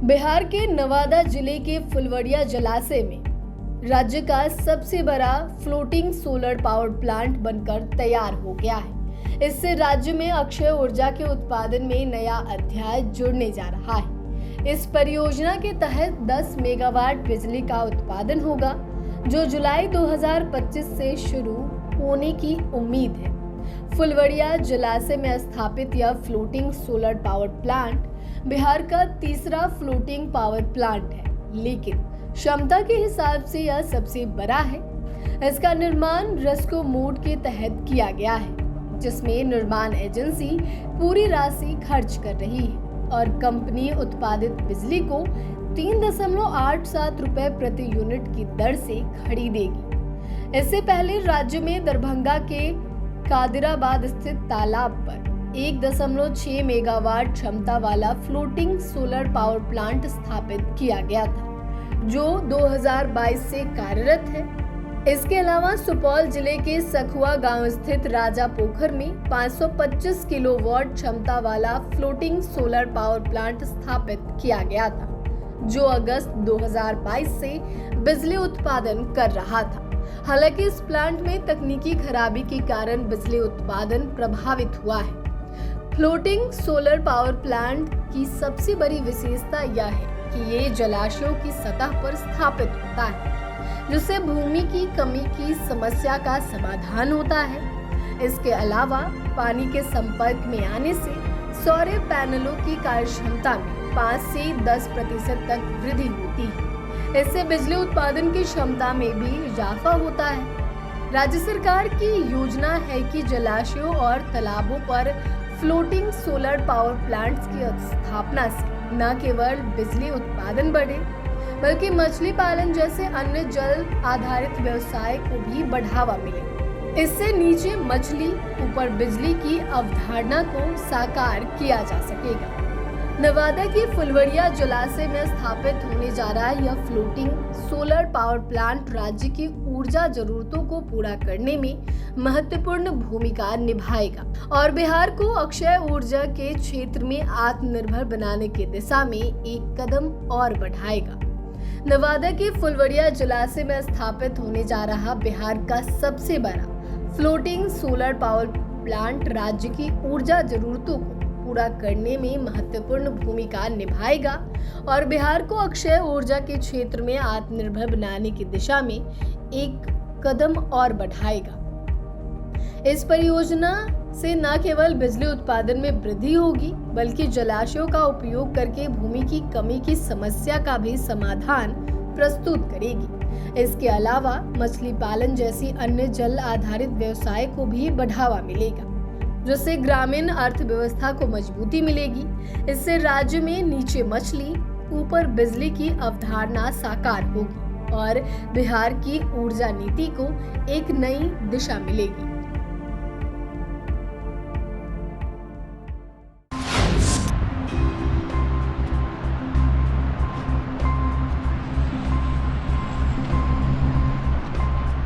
बिहार के नवादा जिले के फुलवड़िया जलाशय में राज्य का सबसे बड़ा फ्लोटिंग सोलर पावर प्लांट बनकर तैयार हो गया है। इससे राज्य में अक्षय ऊर्जा के उत्पादन में नया अध्याय जुड़ने जा रहा है। इस परियोजना के तहत 10 मेगावाट बिजली का उत्पादन होगा, जो जुलाई 2025 से शुरू होने की उम्मीद है। फुलवड़िया जलाशय में स्थापित यह floating solar power plant Bihar का तीसरा फ्लोटिंग पावर प्लांट है, लेकिन क्षमता के हिसाब से यह सबसे बड़ा है। इसका निर्माण रेस्को मोड के तहत किया गया है, जिसमें निर्माण एजेंसी पूरी राशि खर्च कर रही है और कंपनी उत्पादित बिजली को 3.87 रुपए प्रति यूनिट की दर से खरीदेगी। इससे पहले राज्य में दरभंगा के कादिराबाद स्थित तालाब पर 1.6 मेगावाट क्षमता वाला फ्लोटिंग सोलर पावर प्लांट स्थापित किया गया था, जो 2022 से कार्यरत है। इसके अलावा सुपौल जिले के सखुआ गांव स्थित राजा पोखर में 525 किलोवाट क्षमता वाला फ्लोटिंग सोलर पावर प्लांट स्थापित किया गया था, जो अगस्त 2022 से बिजली उत्पादन कर रहा था। हालांकि इस प्लांट में तकनीकी खराबी के कारण बिजली उत्पादन प्रभावित हुआ है। फ्लोटिंग सोलर पावर प्लांट की सबसे बड़ी विशेषता यह है कि ये जलाशयों की सतह पर स्थापित होता है, जिससे भूमि की कमी की समस्या का समाधान होता है। इसके अलावा पानी के संपर्क में आने से सौर पैनलों की कार्यक्षमता में 5 से 10% तक वृद्धि होती है। इससे बिजली उत्पादन की क्षमता में भी इजाफा होता है। राज्य सरकार की योजना है कि जलाशयों और तालाबों पर फ्लोटिंग सोलर पावर प्लांट्स की स्थापना से न केवल बिजली उत्पादन बढ़े, बल्कि मछली पालन जैसे अन्य जल आधारित व्यवसाय को भी बढ़ावा मिले। इससे नीचे मछली, ऊपर बिजली की अवधारणा को साकार किया जा सकेगा। नवादा के फुलवड़िया जलाशय में स्थापित होने जा रहा यह फ्लोटिंग सोलर पावर प्लांट राज्य की ऊर्जा जरूरतों को पूरा करने में महत्वपूर्ण भूमिका निभाएगा और बिहार को अक्षय ऊर्जा के क्षेत्र में आत्मनिर्भर बनाने की दिशा में एक कदम और बढ़ाएगा। नवादा के फुलवड़िया जलाशय में स्थापित होने जा रहा बिहार का सबसे बड़ा फ्लोटिंग सोलर पावर प्लांट राज्य की ऊर्जा जरूरतों को पूरा करने में महत्वपूर्ण भूमिका निभाएगा और बिहार को अक्षय ऊर्जा के क्षेत्र में आत्मनिर्भर बनाने की दिशा में एक कदम और बढ़ाएगा। इस परियोजना से न केवल बिजली उत्पादन में वृद्धि होगी, बल्कि जलाशयों का उपयोग करके भूमि की कमी की समस्या का भी समाधान प्रस्तुत करेगी। इसके अलावा मछली पालन जैसी अन्य जल आधारित व्यवसाय को भी बढ़ावा मिलेगा, जिससे ग्रामीण अर्थव्यवस्था को मजबूती मिलेगी। इससे राज्य में नीचे मछली, ऊपर बिजली की अवधारणा साकार होगी और बिहार की ऊर्जा नीति को एक नई दिशा मिलेगी।